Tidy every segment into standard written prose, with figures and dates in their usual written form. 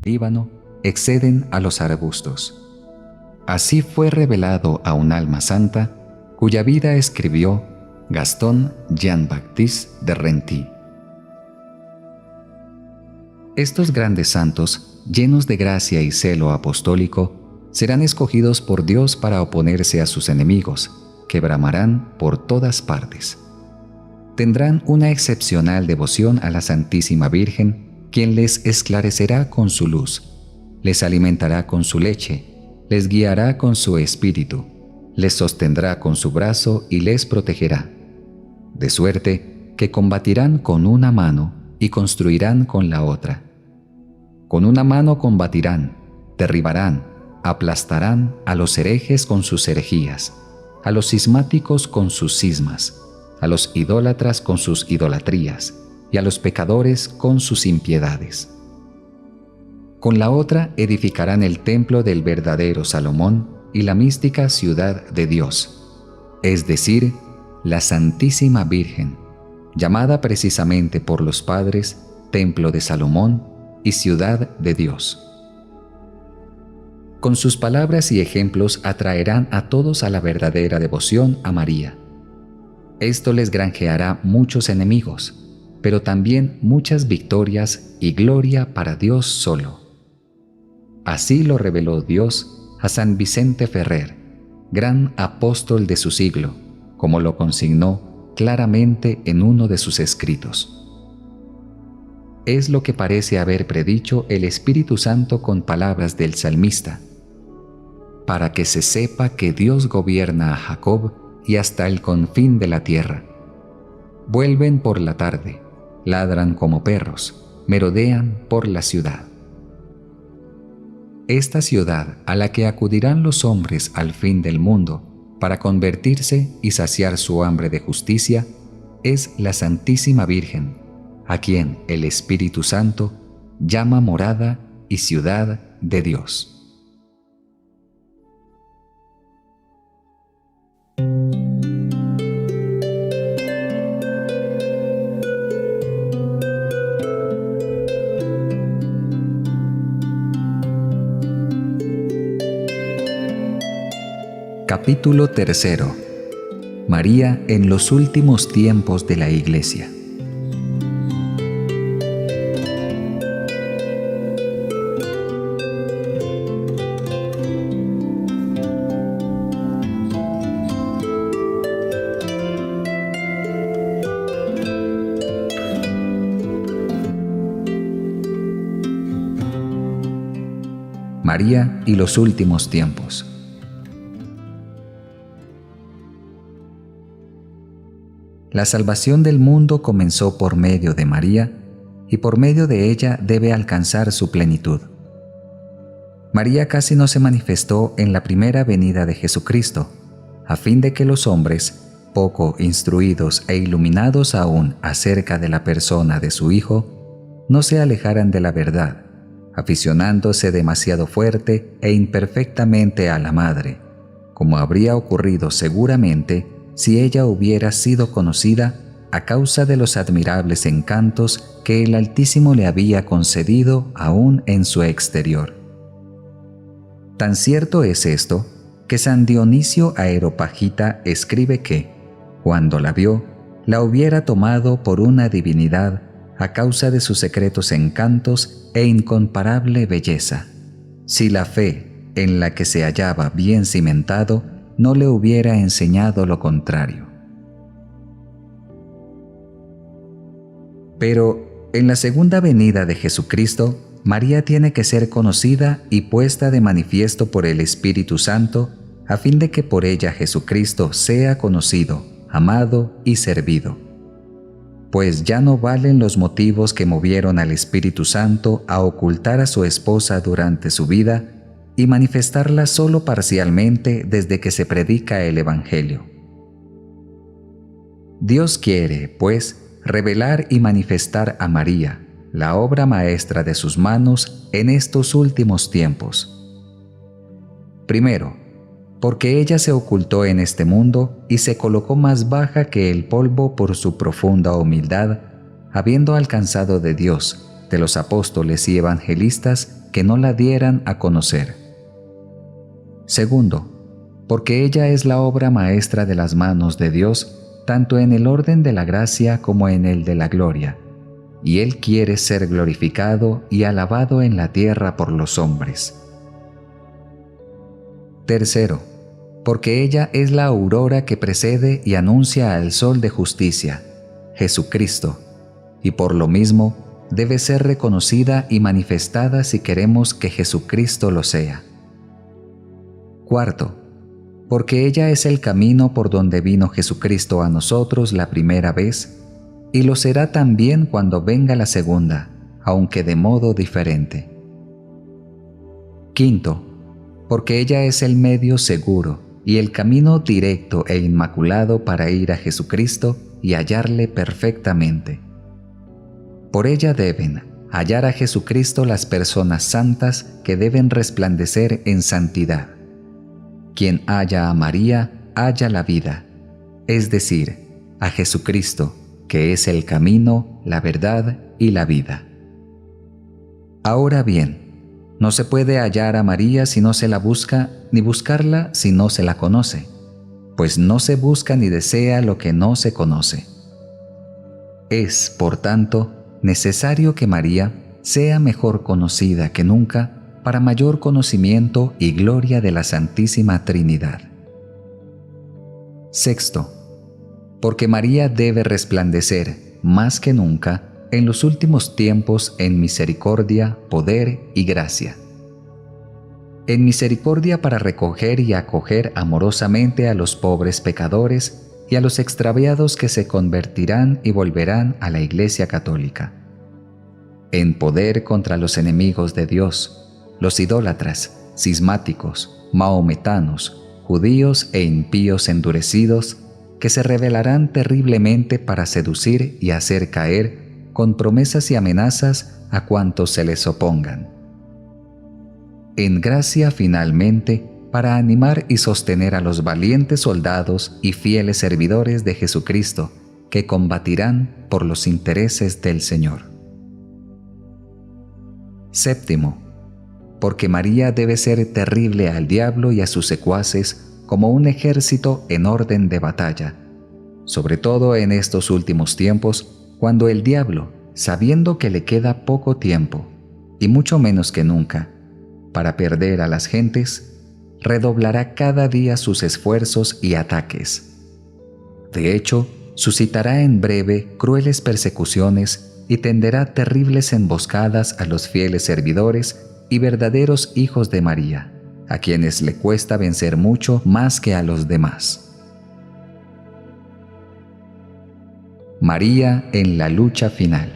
Líbano exceden a los arbustos. Así fue revelado a un alma santa, cuya vida escribió Gastón Jean-Baptiste de Renty. Estos grandes santos, llenos de gracia y celo apostólico, serán escogidos por Dios para oponerse a sus enemigos, que bramarán por todas partes. Tendrán una excepcional devoción a la Santísima Virgen, quien les esclarecerá con su luz, les alimentará con su leche, les guiará con su espíritu, les sostendrá con su brazo y les protegerá. De suerte que combatirán con una mano y construirán con la otra. Con una mano combatirán, derribarán, aplastarán a los herejes con sus herejías, a los cismáticos con sus cismas, a los idólatras con sus idolatrías y a los pecadores con sus impiedades. Con la otra edificarán el templo del verdadero Salomón y la mística ciudad de Dios, es decir, la Santísima Virgen, llamada precisamente por los padres Templo de Salomón y Ciudad de Dios. Con sus palabras y ejemplos atraerán a todos a la verdadera devoción a María. Esto les granjeará muchos enemigos, pero también muchas victorias y gloria para Dios solo. Así lo reveló Dios a San Vicente Ferrer, gran apóstol de su siglo, como lo consignó claramente en uno de sus escritos. Es lo que parece haber predicho el Espíritu Santo con palabras del salmista: para que se sepa que Dios gobierna a Jacob y hasta el confín de la tierra. Vuelven por la tarde, ladran como perros, merodean por la ciudad. Esta ciudad a la que acudirán los hombres al fin del mundo para convertirse y saciar su hambre de justicia es la Santísima Virgen, a quien el Espíritu Santo llama morada y ciudad de Dios. Capítulo 3. María en los últimos tiempos de la Iglesia. María y los últimos tiempos. La salvación del mundo comenzó por medio de María, y por medio de ella debe alcanzar su plenitud. María casi no se manifestó en la primera venida de Jesucristo, a fin de que los hombres, poco instruidos e iluminados aún acerca de la persona de su Hijo, no se alejaran de la verdad, aficionándose demasiado fuerte e imperfectamente a la Madre, como habría ocurrido seguramente si ella hubiera sido conocida a causa de los admirables encantos que el Altísimo le había concedido aún en su exterior. Tan cierto es esto que San Dionisio Areopagita escribe que, cuando la vio, la hubiera tomado por una divinidad a causa de sus secretos encantos e incomparable belleza, si la fe en la que se hallaba bien cimentado no le hubiera enseñado lo contrario. Pero en la segunda venida de Jesucristo, María tiene que ser conocida y puesta de manifiesto por el Espíritu Santo, a fin de que por ella Jesucristo sea conocido, amado y servido. Pues ya no valen los motivos que movieron al Espíritu Santo a ocultar a su esposa durante su vida y manifestarla solo parcialmente desde que se predica el Evangelio. Dios quiere, pues, revelar y manifestar a María, la obra maestra de sus manos en estos últimos tiempos. Primero, porque ella se ocultó en este mundo y se colocó más baja que el polvo por su profunda humildad, habiendo alcanzado de Dios, de los apóstoles y evangelistas, que no la dieran a conocer. Segundo, porque ella es la obra maestra de las manos de Dios, tanto en el orden de la gracia como en el de la gloria, y Él quiere ser glorificado y alabado en la tierra por los hombres. Tercero, porque ella es la aurora que precede y anuncia al sol de justicia, Jesucristo, y por lo mismo debe ser reconocida y manifestada si queremos que Jesucristo lo sea. Cuarto, porque ella es el camino por donde vino Jesucristo a nosotros la primera vez, y lo será también cuando venga la segunda, aunque de modo diferente. Quinto, porque ella es el medio seguro y el camino directo e inmaculado para ir a Jesucristo y hallarle perfectamente. Por ella deben hallar a Jesucristo las personas santas que deben resplandecer en santidad. Quien halla a María, halla la vida, es decir, a Jesucristo, que es el camino, la verdad y la vida. Ahora bien, no se puede hallar a María si no se la busca, ni buscarla si no se la conoce, pues no se busca ni desea lo que no se conoce. Es, por tanto, necesario que María sea mejor conocida que nunca para mayor conocimiento y gloria de la Santísima Trinidad. Sexto, porque María debe resplandecer más que nunca en los últimos tiempos en misericordia, poder y gracia. En misericordia para recoger y acoger amorosamente a los pobres pecadores y a los extraviados que se convertirán y volverán a la Iglesia Católica. En poder contra los enemigos de Dios, los idólatras, cismáticos, mahometanos, judíos e impíos endurecidos, que se rebelarán terriblemente para seducir y hacer caer con promesas y amenazas a cuantos se les opongan. En gracia finalmente para animar y sostener a los valientes soldados y fieles servidores de Jesucristo que combatirán por los intereses del Señor. Séptimo, porque María debe ser terrible al diablo y a sus secuaces como un ejército en orden de batalla, sobre todo en estos últimos tiempos, cuando el diablo, sabiendo que le queda poco tiempo, y mucho menos que nunca, para perder a las gentes, redoblará cada día sus esfuerzos y ataques. De hecho, suscitará en breve crueles persecuciones y tenderá terribles emboscadas a los fieles servidores y verdaderos hijos de María, a quienes le cuesta vencer mucho más que a los demás. María en la lucha final.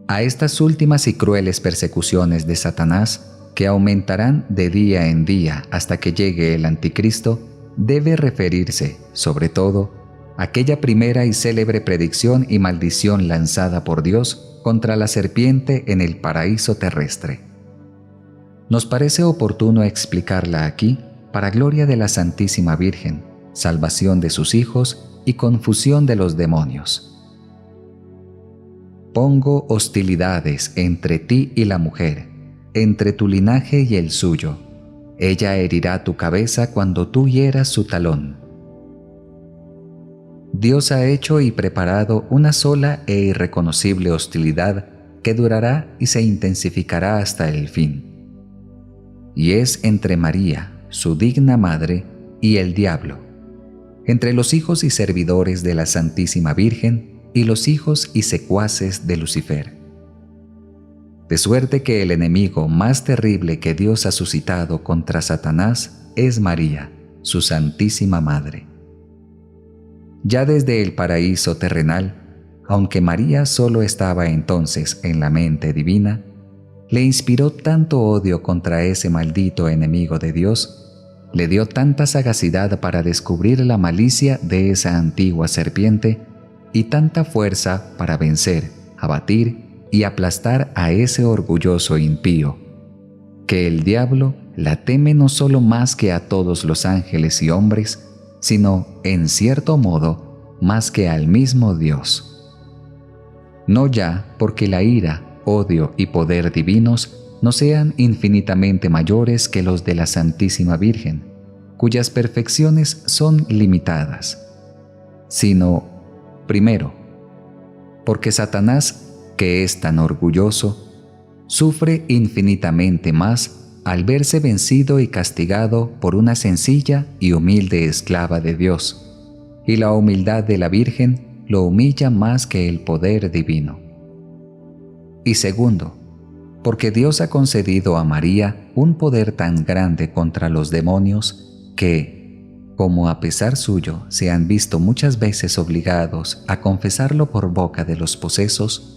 A estas últimas y crueles persecuciones de Satanás, que aumentarán de día en día hasta que llegue el Anticristo, debe referirse, sobre todo, aquella primera y célebre predicción y maldición lanzada por Dios contra la serpiente en el paraíso terrestre. Nos parece oportuno explicarla aquí para gloria de la Santísima Virgen, salvación de sus hijos y confusión de los demonios. Pongo hostilidades entre ti y la mujer, entre tu linaje y el suyo. Ella herirá tu cabeza cuando tú hieras su talón. Dios ha hecho y preparado una sola e irreconocible hostilidad que durará y se intensificará hasta el fin. Y es entre María, su digna madre, y el diablo, entre los hijos y servidores de la Santísima Virgen y los hijos y secuaces de Lucifer. De suerte que el enemigo más terrible que Dios ha suscitado contra Satanás es María, su Santísima Madre. Ya desde el paraíso terrenal, aunque María solo estaba entonces en la mente divina, le inspiró tanto odio contra ese maldito enemigo de Dios, le dio tanta sagacidad para descubrir la malicia de esa antigua serpiente y tanta fuerza para vencer, abatir y aplastar a ese orgulloso impío, que el diablo la teme no solo más que a todos los ángeles y hombres, sino, en cierto modo, más que al mismo Dios. No ya porque la ira odio y poder divinos no sean infinitamente mayores que los de la Santísima Virgen, cuyas perfecciones son limitadas, sino, primero, porque Satanás, que es tan orgulloso, sufre infinitamente más al verse vencido y castigado por una sencilla y humilde esclava de Dios, y la humildad de la Virgen lo humilla más que el poder divino. Y segundo, porque Dios ha concedido a María un poder tan grande contra los demonios que, como a pesar suyo se han visto muchas veces obligados a confesarlo por boca de los posesos,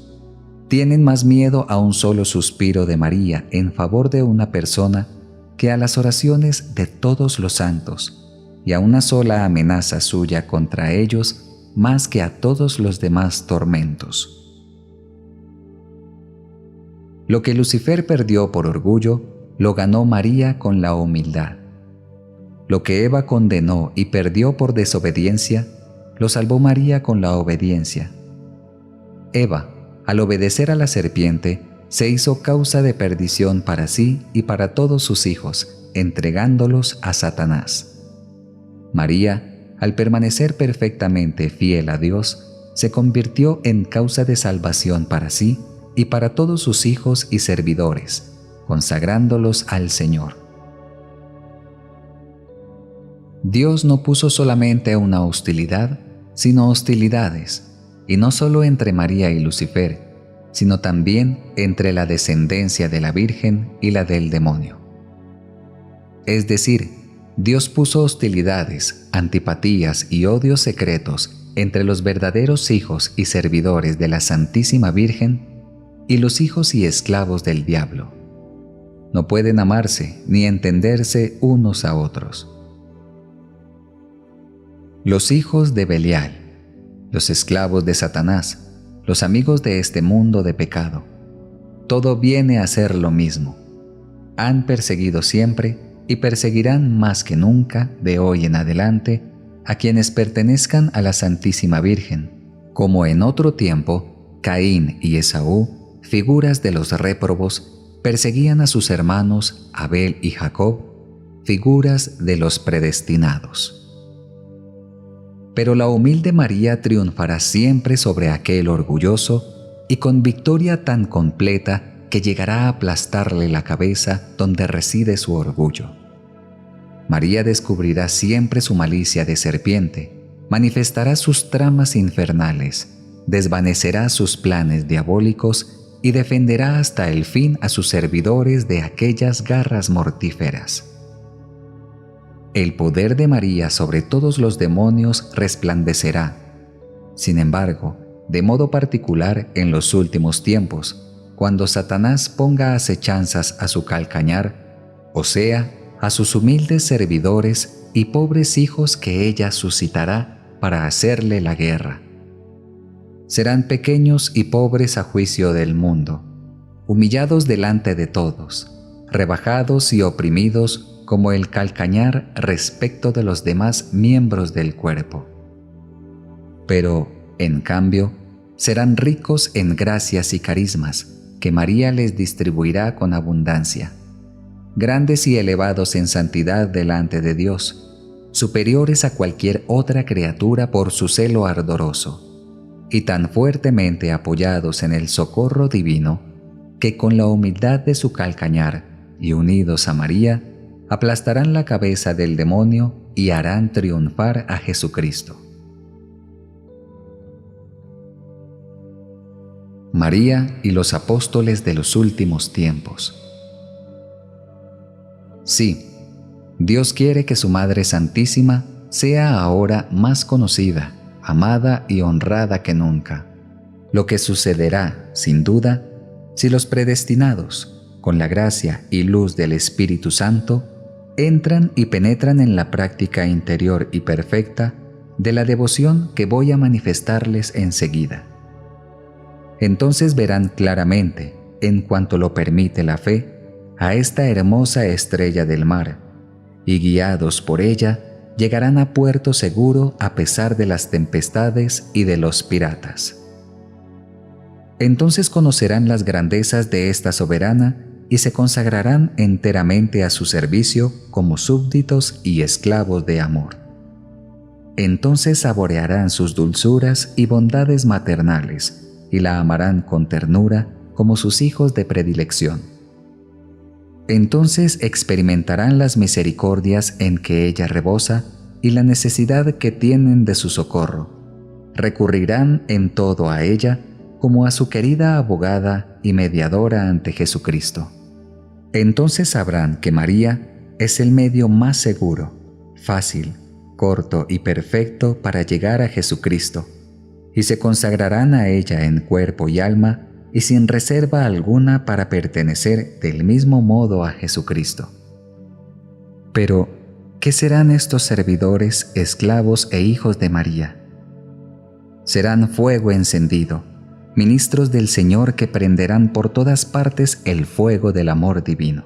tienen más miedo a un solo suspiro de María en favor de una persona que a las oraciones de todos los santos, y a una sola amenaza suya contra ellos más que a todos los demás tormentos. Lo que Lucifer perdió por orgullo, lo ganó María con la humildad. Lo que Eva condenó y perdió por desobediencia, lo salvó María con la obediencia. Eva, al obedecer a la serpiente, se hizo causa de perdición para sí y para todos sus hijos, entregándolos a Satanás. María, al permanecer perfectamente fiel a Dios, se convirtió en causa de salvación para sí y para todos sus hijos y servidores, consagrándolos al Señor. Dios no puso solamente una hostilidad, sino hostilidades, y no solo entre María y Lucifer, sino también entre la descendencia de la Virgen y la del demonio. Es decir, Dios puso hostilidades, antipatías y odios secretos entre los verdaderos hijos y servidores de la Santísima Virgen y los hijos y esclavos del diablo. No pueden amarse ni entenderse unos a otros. Los hijos de Belial, los esclavos de Satanás, los amigos de este mundo de pecado, todo viene a ser lo mismo. Han perseguido siempre y perseguirán más que nunca de hoy en adelante a quienes pertenezcan a la Santísima Virgen, como en otro tiempo Caín y Esaú, figuras de los réprobos, perseguían a sus hermanos Abel y Jacob, figuras de los predestinados. Pero la humilde María triunfará siempre sobre aquel orgulloso y con victoria tan completa que llegará a aplastarle la cabeza donde reside su orgullo. María descubrirá siempre su malicia de serpiente, manifestará sus tramas infernales, desvanecerá sus planes diabólicos y defenderá hasta el fin a sus servidores de aquellas garras mortíferas. El poder de María sobre todos los demonios resplandecerá. Sin embargo, de modo particular en los últimos tiempos, cuando Satanás ponga acechanzas a su calcañar, o sea, a sus humildes servidores y pobres hijos que ella suscitará para hacerle la guerra. Serán pequeños y pobres a juicio del mundo, humillados delante de todos, rebajados y oprimidos como el calcañar respecto de los demás miembros del cuerpo. Pero, en cambio, serán ricos en gracias y carismas que María les distribuirá con abundancia, grandes y elevados en santidad delante de Dios, superiores a cualquier otra criatura por su celo ardoroso, y tan fuertemente apoyados en el socorro divino, que con la humildad de su calcañar y unidos a María, aplastarán la cabeza del demonio y harán triunfar a Jesucristo. María y los apóstoles de los últimos tiempos. Sí, Dios quiere que su Madre Santísima sea ahora más conocida, amada y honrada que nunca, lo que sucederá, sin duda, si los predestinados, con la gracia y luz del Espíritu Santo, entran y penetran en la práctica interior y perfecta de la devoción que voy a manifestarles enseguida. Entonces verán claramente, en cuanto lo permite la fe, a esta hermosa estrella del mar, y guiados por ella, llegarán a puerto seguro a pesar de las tempestades y de los piratas. Entonces conocerán las grandezas de esta soberana y se consagrarán enteramente a su servicio como súbditos y esclavos de amor. Entonces saborearán sus dulzuras y bondades maternales y la amarán con ternura como sus hijos de predilección. Entonces experimentarán las misericordias en que ella rebosa y la necesidad que tienen de su socorro. Recurrirán en todo a ella como a su querida abogada y mediadora ante Jesucristo. Entonces sabrán que María es el medio más seguro, fácil, corto y perfecto para llegar a Jesucristo, y se consagrarán a ella en cuerpo y alma y sin reserva alguna para pertenecer del mismo modo a Jesucristo. Pero, ¿qué serán estos servidores, esclavos e hijos de María? Serán fuego encendido, ministros del Señor que prenderán por todas partes el fuego del amor divino.